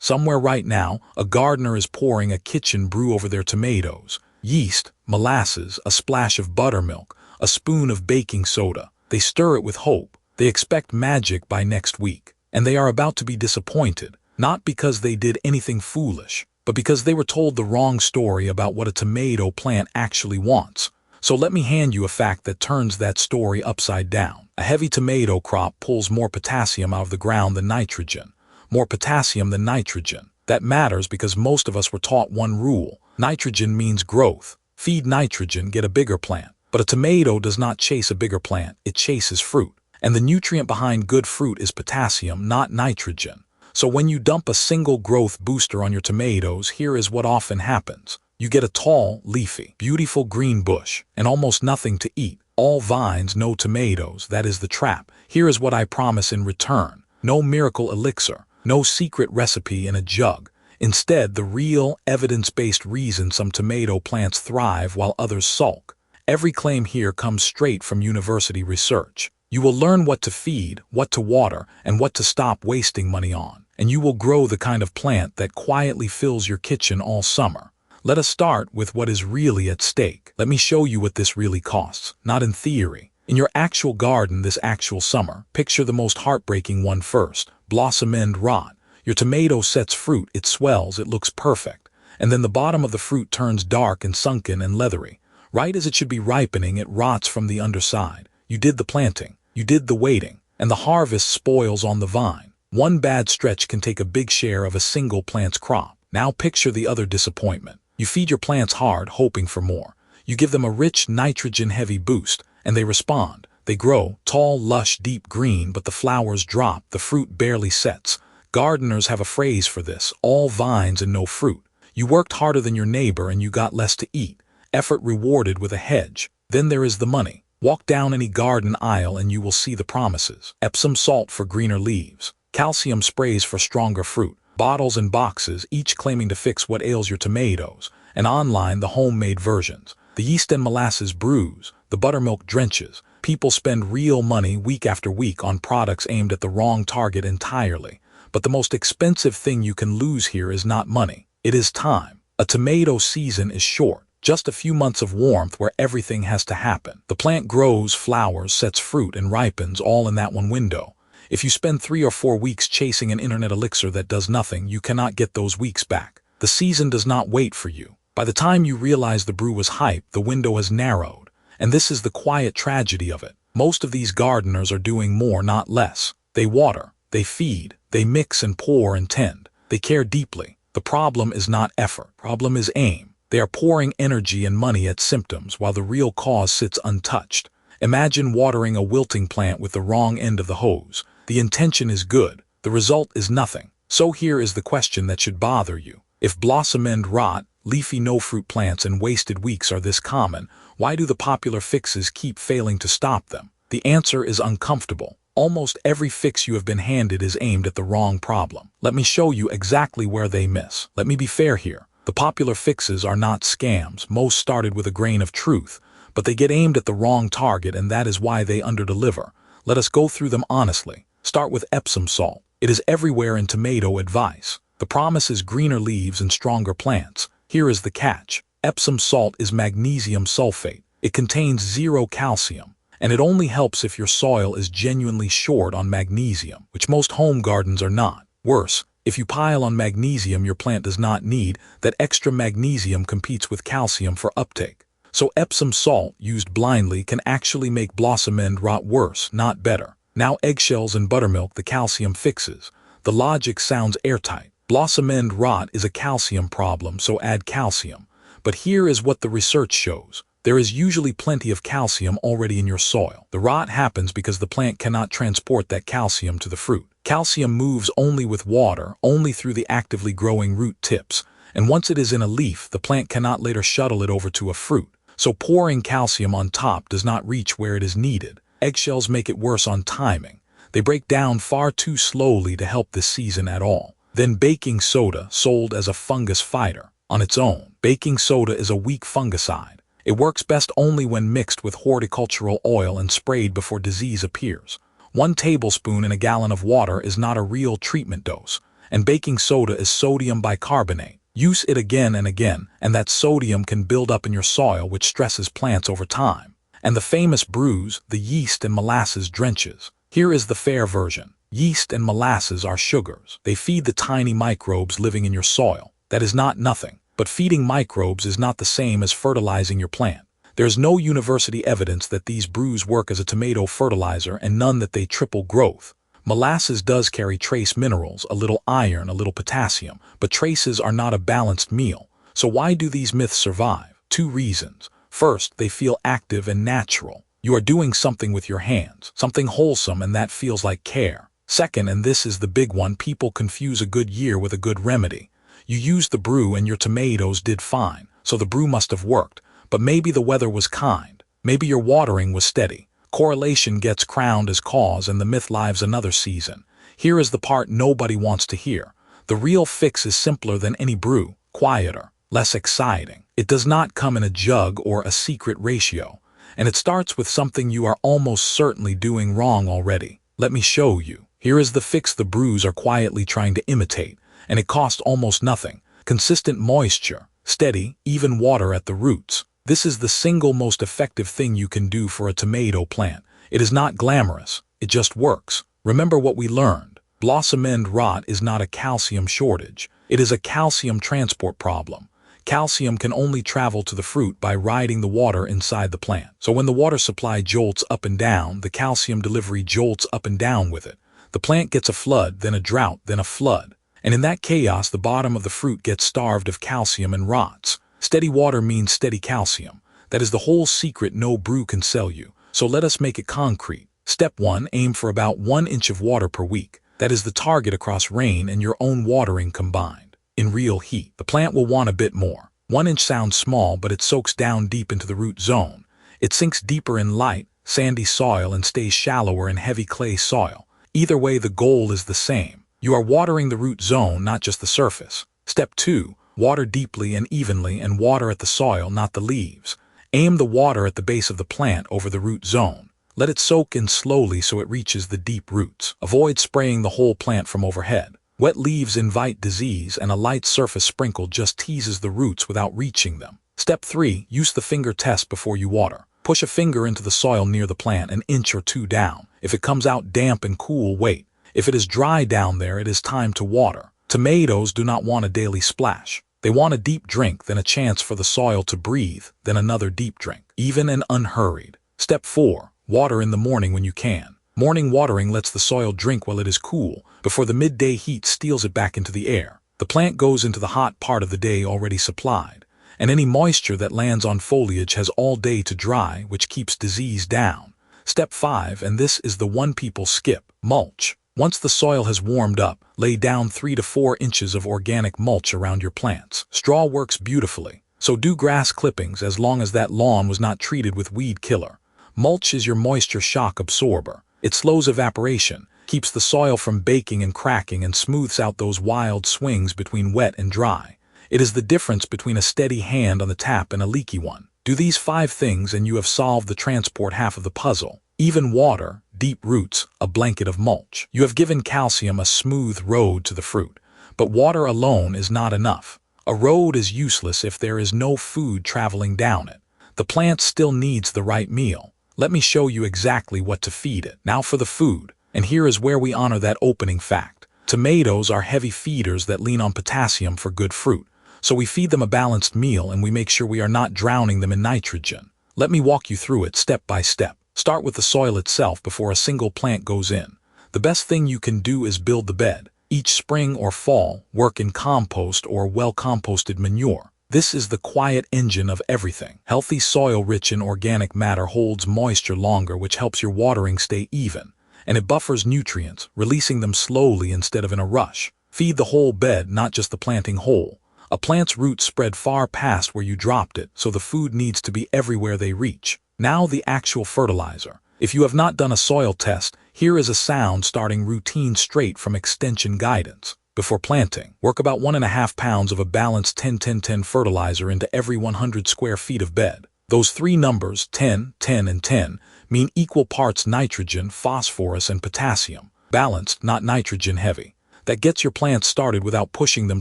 Somewhere right now, a gardener is pouring a kitchen brew over their tomatoes. Yeast, molasses, a splash of buttermilk, a spoon of baking soda. They stir it with hope. They expect magic by next week. And they are about to be disappointed, not because they did anything foolish, but because they were told the wrong story about what a tomato plant actually wants. So let me hand you a fact that turns that story upside down. A heavy tomato crop pulls more potassium out of the ground than nitrogen. More potassium than nitrogen. That matters because most of us were taught one rule. Nitrogen means growth. Feed nitrogen, get a bigger plant. But a tomato does not chase a bigger plant, it chases fruit. And the nutrient behind good fruit is potassium, not nitrogen. So when you dump a single growth booster on your tomatoes, here is what often happens. You get a tall, leafy, beautiful green bush, and almost nothing to eat. All vines, no tomatoes, that is the trap. Here is what I promise in return. No miracle elixir, no secret recipe in a jug. Instead, the real, evidence-based reason some tomato plants thrive while others sulk. Every claim here comes straight from university research. You will learn what to feed, what to water, and what to stop wasting money on. And you will grow the kind of plant that quietly fills your kitchen all summer. Let us start with what is really at stake. Let me show you what this really costs, not in theory. In your actual garden this actual summer, picture the most heartbreaking one first. Blossom end rot. Your tomato sets fruit, it swells, it looks perfect. And then the bottom of the fruit turns dark and sunken and leathery. Right as it should be ripening, it rots from the underside. You did the planting, you did the waiting, and the harvest spoils on the vine. One bad stretch can take a big share of a single plant's crop. Now picture the other disappointment. You feed your plants hard, hoping for more. You give them a rich, nitrogen-heavy boost, and they respond. They grow, tall, lush, deep green, but the flowers drop, the fruit barely sets. Gardeners have a phrase for this: all vines and no fruit. You worked harder than your neighbor and you got less to eat. Effort rewarded with a hedge. Then there is the money. Walk down any garden aisle and you will see the promises. Epsom salt for greener leaves. Calcium sprays for stronger fruit. Bottles and boxes, each claiming to fix what ails your tomatoes. And online, the homemade versions. The yeast and molasses brews. The buttermilk drenches. People spend real money week after week on products aimed at the wrong target entirely. But the most expensive thing you can lose here is not money. It is time. A tomato season is short. Just a few months of warmth where everything has to happen. The plant grows, flowers, sets fruit, and ripens all in that one window. If you spend 3 or 4 weeks chasing an internet elixir that does nothing, you cannot get those weeks back. The season does not wait for you. By the time you realize the brew was hype, the window has narrowed. And this is the quiet tragedy of it. Most of these gardeners are doing more, not less. They water, they feed, they mix and pour and tend. They care deeply. The problem is not effort. Problem is aim. They are pouring energy and money at symptoms while the real cause sits untouched. Imagine watering a wilting plant with the wrong end of the hose. The intention is good. The result is nothing. So here is the question that should bother you. If blossom end rot, leafy no-fruit plants and wasted weeks are this common, why do the popular fixes keep failing to stop them? The answer is uncomfortable. Almost every fix you have been handed is aimed at the wrong problem. Let me show you exactly where they miss. Let me be fair here. The popular fixes are not scams. Most started with a grain of truth, but they get aimed at the wrong target, and that is why they underdeliver. Let us go through them honestly. Start with Epsom salt. It is everywhere in tomato advice. The promise is greener leaves and stronger plants. Here is the catch. Epsom salt is magnesium sulfate. It contains 0 calcium, and it only helps if your soil is genuinely short on magnesium, which most home gardens are not. Worse, if you pile on magnesium your plant does not need, that extra magnesium competes with calcium for uptake. So Epsom salt, used blindly, can actually make blossom end rot worse, not better. Now eggshells and buttermilk, the calcium fixes. The logic sounds airtight. Blossom end rot is a calcium problem, so add calcium. But here is what the research shows. There is usually plenty of calcium already in your soil. The rot happens because the plant cannot transport that calcium to the fruit. Calcium moves only with water, only through the actively growing root tips. And once it is in a leaf, the plant cannot later shuttle it over to a fruit. So pouring calcium on top does not reach where it is needed. Eggshells make it worse on timing. They break down far too slowly to help this season at all. Then baking soda, sold as a fungus fighter. On its own, baking soda is a weak fungicide. It works best only when mixed with horticultural oil and sprayed before disease appears. 1 tablespoon in a gallon of water is not a real treatment dose. and baking soda is sodium bicarbonate. Use it again and again, and that sodium can build up in your soil, which stresses plants over time. And the famous brews, the yeast and molasses drenches. Here is the fair version. Yeast and molasses are sugars. They feed the tiny microbes living in your soil. That is not nothing. But feeding microbes is not the same as fertilizing your plant. There is no university evidence that these brews work as a tomato fertilizer, and none that they triple growth. Molasses does carry trace minerals, a little iron, a little potassium, but traces are not a balanced meal. So why do these myths survive? 2 reasons. First, they feel active and natural. You are doing something with your hands, something wholesome, and that feels like care. Second, and this is the big one, people confuse a good year with a good remedy. You used the brew and your tomatoes did fine, so the brew must have worked. But maybe the weather was kind. Maybe your watering was steady. Correlation gets crowned as cause, and the myth lives another season. Here is the part nobody wants to hear. The real fix is simpler than any brew, quieter, less exciting. It does not come in a jug or a secret ratio. And it starts with something you are almost certainly doing wrong already. Let me show you. Here is the fix the brews are quietly trying to imitate, and it costs almost nothing. Consistent moisture, steady, even water at the roots. This is the single most effective thing you can do for a tomato plant. It is not glamorous, it just works. Remember what we learned. Blossom end rot is not a calcium shortage. It is a calcium transport problem. Calcium can only travel to the fruit by riding the water inside the plant. So when the water supply jolts up and down, the calcium delivery jolts up and down with it. The plant gets a flood, then a drought, then a flood. And in that chaos, the bottom of the fruit gets starved of calcium and rots. Steady water means steady calcium. That is the whole secret no brew can sell you. So let us make it concrete. Step 1, aim for about 1 inch of water per week. That is the target across rain and your own watering combined. In real heat, the plant will want a bit more. 1 inch sounds small, but it soaks down deep into the root zone. It sinks deeper in light, sandy soil and stays shallower in heavy clay soil. Either way, the goal is the same. You are watering the root zone, not just the surface. Step 2, water deeply and evenly, and water at the soil, not the leaves. Aim the water at the base of the plant over the root zone. Let it soak in slowly so it reaches the deep roots. Avoid spraying the whole plant from overhead. Wet leaves invite disease, and a light surface sprinkle just teases the roots without reaching them. Step 3, use the finger test before you water. Push a finger into the soil near the plant, an inch or 2 down. If it comes out damp and cool, wait. If it is dry down there, it is time to water. Tomatoes do not want a daily splash. They want a deep drink, then a chance for the soil to breathe, then another deep drink, even and unhurried. Step 4, water in the morning when you can. Morning watering lets the soil drink while it is cool, before the midday heat steals it back into the air. The plant goes into the hot part of the day already supplied, and any moisture that lands on foliage has all day to dry, which keeps disease down. Step 5, and this is the one people skip, mulch. Once the soil has warmed up, lay down 3 to 4 inches of organic mulch around your plants. Straw works beautifully, so do grass clippings as long as that lawn was not treated with weed killer. Mulch is your moisture shock absorber. It slows evaporation, keeps the soil from baking and cracking, and smooths out those wild swings between wet and dry. It is the difference between a steady hand on the tap and a leaky one. Do these 5 things and you have solved the transport half of the puzzle. Even water, deep roots, a blanket of mulch. You have given calcium a smooth road to the fruit. But water alone is not enough. A road is useless if there is no food traveling down it. The plant still needs the right meal. Let me show you exactly what to feed it. Now for the food. And here is where we honor that opening fact. Tomatoes are heavy feeders that lean on potassium for good fruit. So we feed them a balanced meal, and we make sure we are not drowning them in nitrogen. Let me walk you through it step by step. Start with the soil itself before a single plant goes in. The best thing you can do is build the bed. Each spring or fall, work in compost or well-composted manure. This is the quiet engine of everything. Healthy soil rich in organic matter holds moisture longer, which helps your watering stay even. And it buffers nutrients, releasing them slowly instead of in a rush. Feed the whole bed, not just the planting hole. A plant's roots spread far past where you dropped it, so the food needs to be everywhere they reach. Now the actual fertilizer. If you have not done a soil test, here is a sound starting routine straight from extension guidance. Before planting, work about 1.5 pounds of a balanced 10-10-10 fertilizer into every 100 square feet of bed. Those 3 numbers, 10, 10, and 10, mean equal parts nitrogen, phosphorus, and potassium. Balanced, not nitrogen heavy. that gets your plants started without pushing them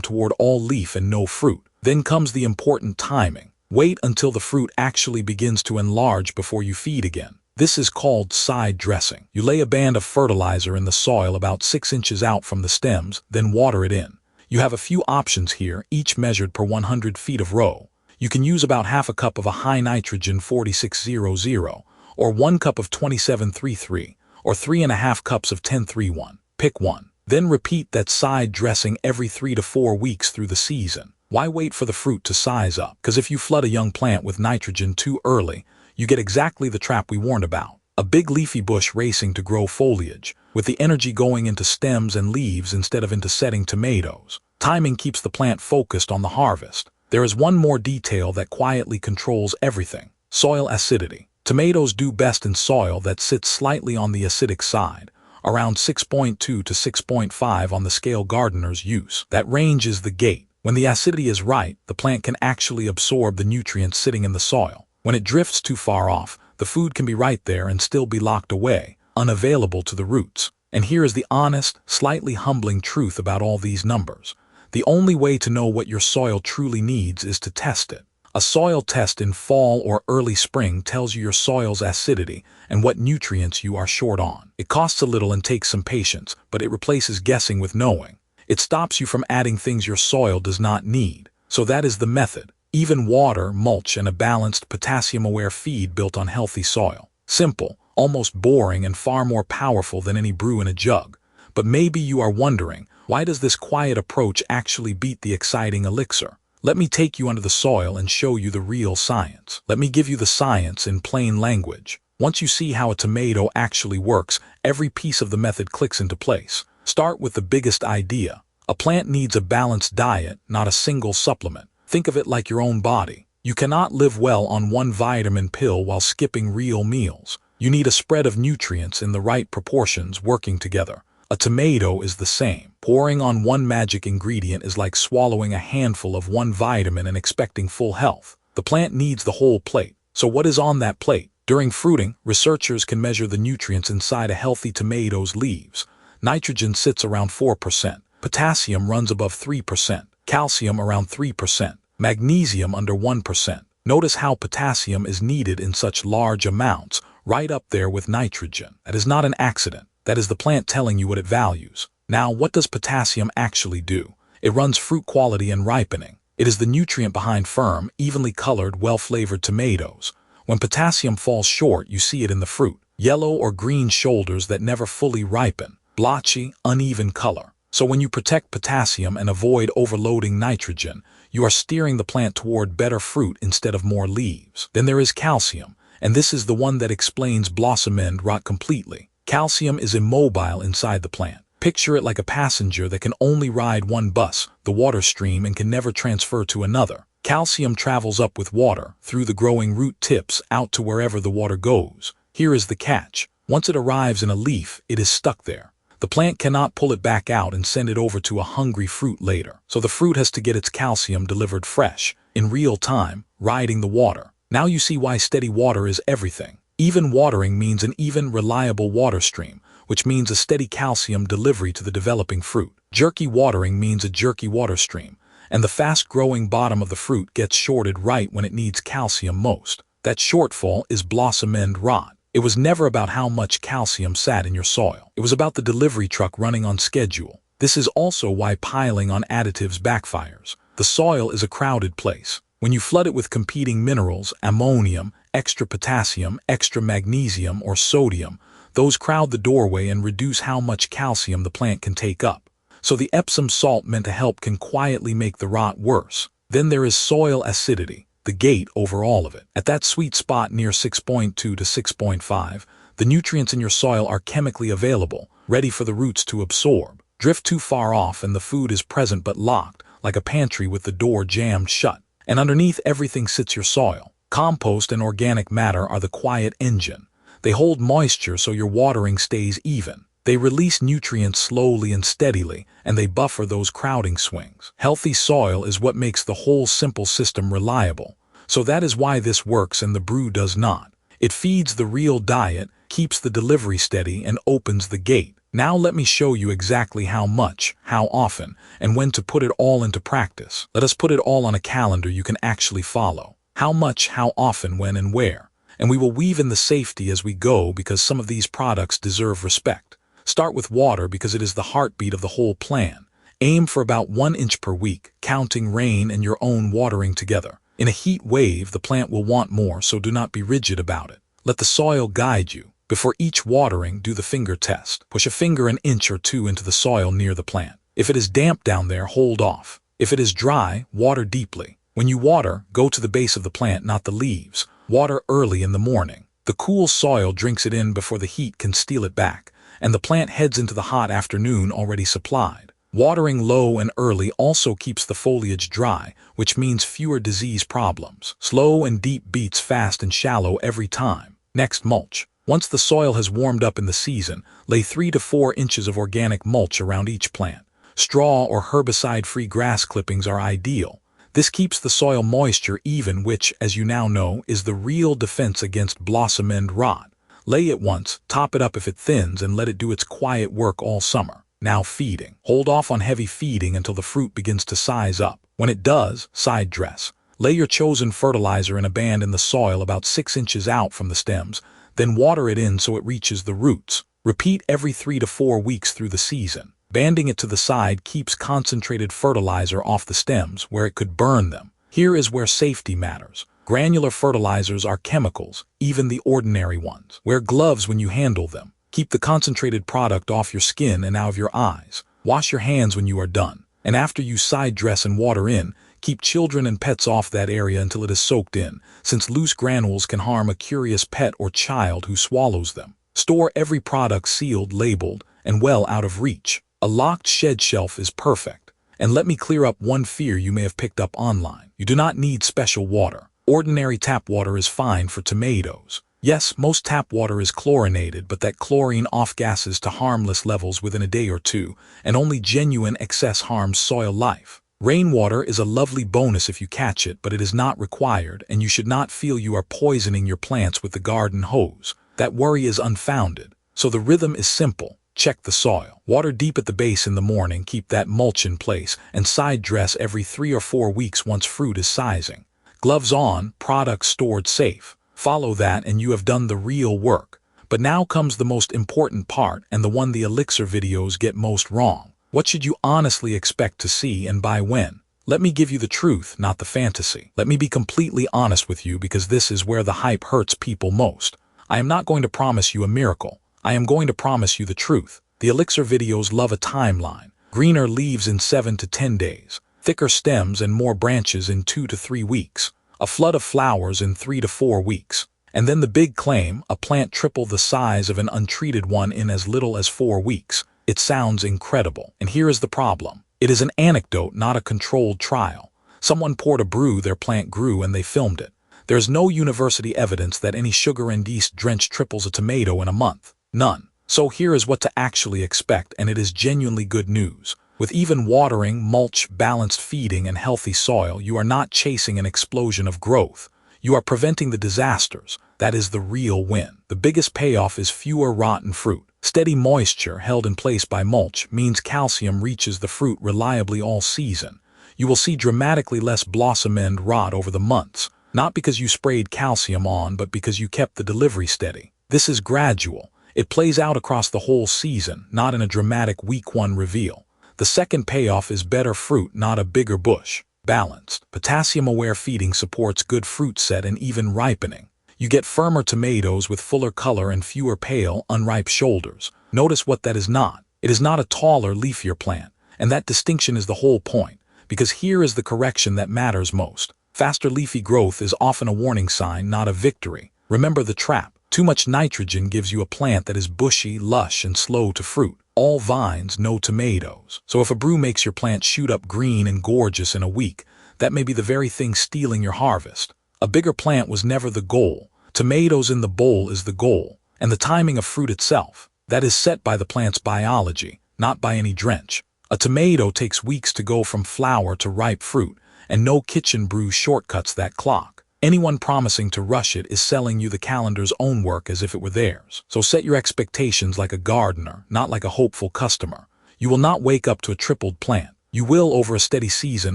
toward all leaf and no fruit. Then comes the important timing. Wait until the fruit actually begins to enlarge before you feed again. This is called side dressing. You lay a band of fertilizer in the soil about 6 inches out from the stems, then water it in. You have a few options here, each measured per 100 feet of row. You can use about half a cup of a high nitrogen 4600, or 1 cup of 2733, or 3.5 cups of 1031. Pick one. Then repeat that side dressing every 3 to 4 weeks through the season. Why wait for the fruit to size up? Because if you flood a young plant with nitrogen too early, you get exactly the trap we warned about. A big leafy bush racing to grow foliage, with the energy going into stems and leaves instead of into setting tomatoes. Timing keeps the plant focused on the harvest. There is one more detail that quietly controls everything: soil acidity. Tomatoes do best in soil that sits slightly on the acidic side, around 6.2 to 6.5 on the scale gardeners use. That range is the gate. When the acidity is right, the plant can actually absorb the nutrients sitting in the soil. When it drifts too far off, the food can be right there and still be locked away, unavailable to the roots. And here is the honest, slightly humbling truth about all these numbers. The only way to know what your soil truly needs is to test it. A soil test in fall or early spring tells you your soil's acidity and what nutrients you are short on. It costs a little and takes some patience, but it replaces guessing with knowing. It stops you from adding things your soil does not need. So that is the method. Even water, mulch, and a balanced, potassium-aware feed built on healthy soil. Simple, almost boring, and far more powerful than any brew in a jug. But maybe you are wondering, why does this quiet approach actually beat the exciting elixir? Let me take you under the soil and show you the real science. Let me give you the science in plain language. Once you see how a tomato actually works, every piece of the method clicks into place. Start with the biggest idea. A plant needs a balanced diet, not a single supplement. Think of it like your own body. You cannot live well on one vitamin pill while skipping real meals. You need a spread of nutrients in the right proportions working together. A tomato is the same. Pouring on one magic ingredient is like swallowing a handful of one vitamin and expecting full health. The plant needs the whole plate. So what is on that plate? During fruiting, researchers can measure the nutrients inside a healthy tomato's leaves. Nitrogen sits around 4%. Potassium runs above 3%. Calcium around 3%. Magnesium under 1%. Notice how potassium is needed in such large amounts, right up there with nitrogen. That is not an accident. That is the plant telling you what it values. Now, what does potassium actually do? It runs fruit quality and ripening. It is the nutrient behind firm, evenly colored, well-flavored tomatoes. When potassium falls short, you see it in the fruit. Yellow or green shoulders that never fully ripen. Blotchy, uneven color. So when you protect potassium and avoid overloading nitrogen, you are steering the plant toward better fruit instead of more leaves. Then there is calcium, and this is the one that explains blossom end rot completely. Calcium is immobile inside the plant. Picture it like a passenger that can only ride one bus, the water stream, and can never transfer to another. Calcium travels up with water, through the growing root tips, out to wherever the water goes. Here is the catch. Once it arrives in a leaf, it is stuck there. The plant cannot pull it back out and send it over to a hungry fruit later. So the fruit has to get its calcium delivered fresh, in real time, riding the water. Now you see why steady water is everything. Even watering means an even, reliable water stream, which means a steady calcium delivery to the developing fruit. Jerky watering means a jerky water stream, and the fast-growing bottom of the fruit gets shorted right when it needs calcium most. That shortfall is blossom end rot. It was never about how much calcium sat in your soil. It was about the delivery truck running on schedule. This is also why piling on additives backfires. The soil is a crowded place. When you flood it with competing minerals, ammonium, extra potassium, extra magnesium, or sodium, those crowd the doorway and reduce how much calcium the plant can take up. So the Epsom salt meant to help can quietly make the rot worse. Then there is soil acidity, the gate over all of it. At that sweet spot near 6.2 to 6.5, the nutrients in your soil are chemically available, ready for the roots to absorb. Drift too far off and the food is present but locked, like a pantry with the door jammed shut. And underneath everything sits your soil. Compost and organic matter are the quiet engine. They hold moisture so your watering stays even. They release nutrients slowly and steadily, and they buffer those crowding swings. Healthy soil is what makes the whole simple system reliable. So that is why this works and the brew does not. It feeds the real diet, keeps the delivery steady, and opens the gate. Now let me show you exactly how much, how often, and when to put it all into practice. Let us put it all on a calendar you can actually follow. How much, how often, when, and where. And we will weave in the safety as we go because some of these products deserve respect. Start with water because it is the heartbeat of the whole plan. Aim for about 1 inch per week, counting rain and your own watering together. In a heat wave, the plant will want more, so do not be rigid about it. Let the soil guide you. Before each watering, do the finger test. Push a finger 1 inch or 2 into the soil near the plant. If it is damp down there, hold off. If it is dry, water deeply. When you water, go to the base of the plant, not the leaves. Water early in the morning. The cool soil drinks it in before the heat can steal it back, and the plant heads into the hot afternoon already supplied. Watering low and early also keeps the foliage dry, which means fewer disease problems. Slow and deep beats fast and shallow every time. Next, mulch. Once the soil has warmed up in the season, lay 3 to 4 inches of organic mulch around each plant. Straw or herbicide-free grass clippings are ideal. This keeps the soil moisture even, which, as you now know, is the real defense against blossom end rot. Lay it once, top it up if it thins, and let it do its quiet work all summer. Now feeding. Hold off on heavy feeding until the fruit begins to size up. When it does, side dress. Lay your chosen fertilizer in a band in the soil about 6 inches out from the stems, then water it in so it reaches the roots. Repeat every 3 to 4 weeks through the season. Banding it to the side keeps concentrated fertilizer off the stems where it could burn them. Here is where safety matters. Granular fertilizers are chemicals, even the ordinary ones. Wear gloves when you handle them. Keep the concentrated product off your skin and out of your eyes. Wash your hands when you are done. And after you side dress and water in, keep children and pets off that area until it is soaked in, since loose granules can harm a curious pet or child who swallows them. Store every product sealed, labeled, and well out of reach. A locked shed shelf is perfect. And let me clear up one fear you may have picked up online. You do not need special water. Ordinary tap water is fine for tomatoes. Yes, most tap water is chlorinated, but that chlorine off-gases to harmless levels within a day or two, and only genuine excess harms soil life. Rainwater is a lovely bonus if you catch it, but it is not required, and you should not feel you are poisoning your plants with the garden hose. That worry is unfounded. So the rhythm is simple. Check the soil. Water deep at the base in the morning, keep that mulch in place, and side dress every 3 or 4 weeks once fruit is sizing. Gloves on, products stored safe. Follow that and you have done the real work. But now comes the most important part, and the one the elixir videos get most wrong. What should you honestly expect to see and by when? Let me give you the truth, not the fantasy. Let me be completely honest with you because this is where the hype hurts people most. I am not going to promise you a miracle. I am going to promise you the truth. The elixir videos love a timeline. Greener leaves in 7 to 10 days. Thicker stems and more branches in 2 to 3 weeks. A flood of flowers in 3 to 4 weeks. And then the big claim, a plant triple the size of an untreated one in as little as 4 weeks. It sounds incredible. And here is the problem. It is an anecdote, not a controlled trial. Someone poured a brew, their plant grew, and they filmed it. There is no university evidence that any sugar and yeast drench triples a tomato in a month. None. So here is what to actually expect, and it is genuinely good news. With even watering, mulch, balanced feeding, and healthy soil, you are not chasing an explosion of growth. You are preventing the disasters. That is the real win. The biggest payoff is fewer rotten fruit. Steady moisture held in place by mulch means calcium reaches the fruit reliably all season. You will see dramatically less blossom end rot over the months, not because you sprayed calcium on, but because you kept the delivery steady. This is gradual. It plays out across the whole season, not in a dramatic week 1 reveal. The second payoff is better fruit, not a bigger bush. Balanced. Potassium-aware feeding supports good fruit set and even ripening. You get firmer tomatoes with fuller color and fewer pale, unripe shoulders. Notice what that is not. It is not a taller, leafier plant. And that distinction is the whole point, because here is the correction that matters most. Faster leafy growth is often a warning sign, not a victory. Remember the trap. Too much nitrogen gives you a plant that is bushy, lush, and slow to fruit. All vines, no tomatoes. So if a brew makes your plant shoot up green and gorgeous in a week, that may be the very thing stealing your harvest. A bigger plant was never the goal. Tomatoes in the bowl is the goal. And the timing of fruit itself, that is set by the plant's biology, not by any drench. A tomato takes weeks to go from flower to ripe fruit, and no kitchen brew shortcuts that clock. Anyone promising to rush it is selling you the calendar's own work as if it were theirs. So set your expectations like a gardener, not like a hopeful customer. You will not wake up to a tripled plant. You will, over a steady season,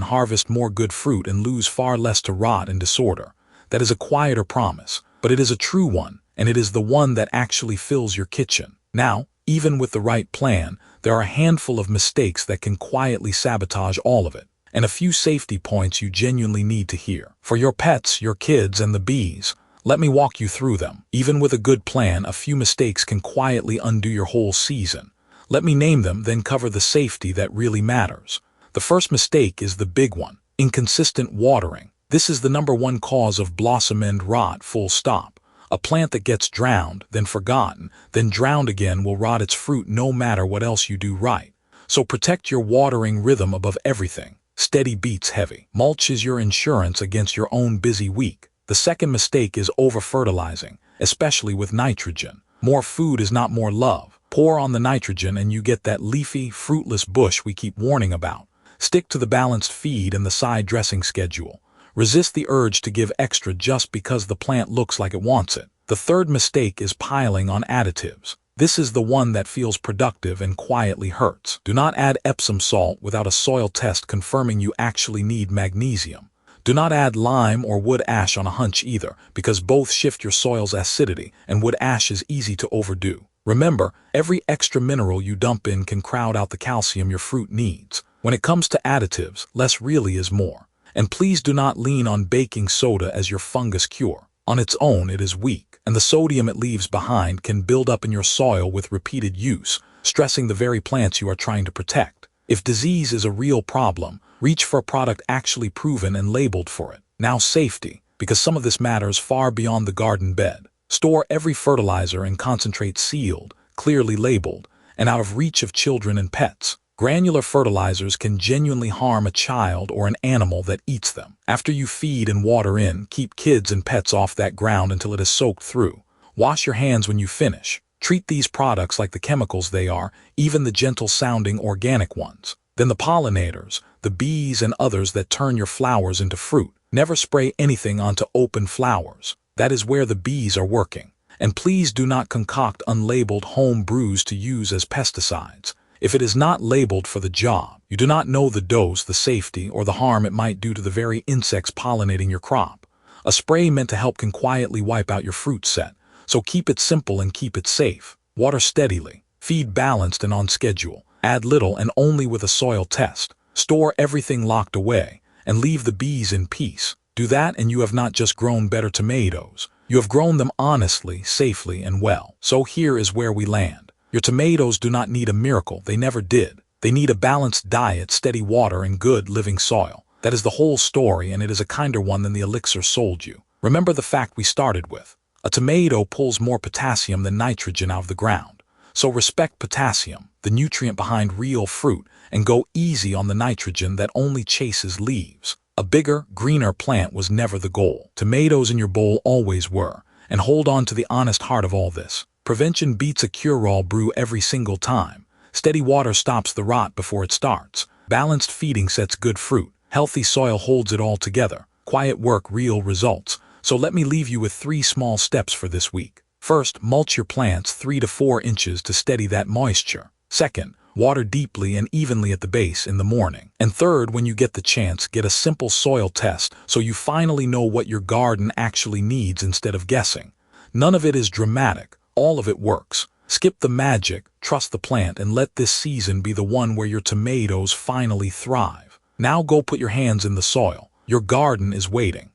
harvest more good fruit and lose far less to rot and disorder. That is a quieter promise, but it is a true one, and it is the one that actually fills your kitchen. Now, even with the right plan, there are a handful of mistakes that can quietly sabotage all of it, and a few safety points you genuinely need to hear. For your pets, your kids, and the bees, let me walk you through them. Even with a good plan, a few mistakes can quietly undo your whole season. Let me name them, then cover the safety that really matters. The first mistake is the big one: inconsistent watering. This is the #1 cause of blossom end rot, full stop. A plant that gets drowned, then forgotten, then drowned again will rot its fruit no matter what else you do right. So protect your watering rhythm above everything. Steady beats heavy. Mulch is your insurance against your own busy week. The second mistake is over-fertilizing, especially with nitrogen. More food is not more love. Pour on the nitrogen and you get that leafy, fruitless bush we keep warning about. Stick to the balanced feed and the side dressing schedule. Resist the urge to give extra just because the plant looks like it wants it. The third mistake is piling on additives. This is the one that feels productive and quietly hurts. Do not add Epsom salt without a soil test confirming you actually need magnesium. Do not add lime or wood ash on a hunch either, because both shift your soil's acidity, and wood ash is easy to overdo. Remember, every extra mineral you dump in can crowd out the calcium your fruit needs. When it comes to additives, less really is more. And please do not lean on baking soda as your fungus cure. On its own, it is weak, and the sodium it leaves behind can build up in your soil with repeated use, stressing the very plants you are trying to protect. If disease is a real problem, reach for a product actually proven and labeled for it. Now safety, because some of this matters far beyond the garden bed. Store every fertilizer and concentrate sealed, clearly labeled, and out of reach of children and pets. Granular fertilizers can genuinely harm a child or an animal that eats them. After you feed and water in, keep kids and pets off that ground until it is soaked through. Wash your hands when you finish. Treat these products like the chemicals they are, even the gentle-sounding organic ones. Then the pollinators, the bees and others that turn your flowers into fruit. Never spray anything onto open flowers. That is where the bees are working. And please do not concoct unlabeled home brews to use as pesticides. If it is not labeled for the job, you do not know the dose, the safety, or the harm it might do to the very insects pollinating your crop. A spray meant to help can quietly wipe out your fruit set, so keep it simple and keep it safe. Water steadily, feed balanced and on schedule, add little and only with a soil test, store everything locked away, and leave the bees in peace. Do that and you have not just grown better tomatoes, you have grown them honestly, safely, and well. So here is where we land. Your tomatoes do not need a miracle, they never did. They need a balanced diet, steady water, and good living soil. That is the whole story, and it is a kinder one than the elixir sold you. Remember the fact we started with. A tomato pulls more potassium than nitrogen out of the ground. So respect potassium, the nutrient behind real fruit, and go easy on the nitrogen that only chases leaves. A bigger, greener plant was never the goal. Tomatoes in your bowl always were, and hold on to the honest heart of all this. Prevention beats a cure-all brew every single time. Steady water stops the rot before it starts. Balanced feeding sets good fruit. Healthy soil holds it all together. Quiet work, real results. So let me leave you with 3 small steps for this week. First, mulch your plants 3 to 4 inches to steady that moisture. Second, water deeply and evenly at the base in the morning. And third, when you get the chance, get a simple soil test so you finally know what your garden actually needs instead of guessing. None of it is dramatic. All of it works. Skip the magic, trust the plant, and let this season be the one where your tomatoes finally thrive. Now go put your hands in the soil. Your garden is waiting.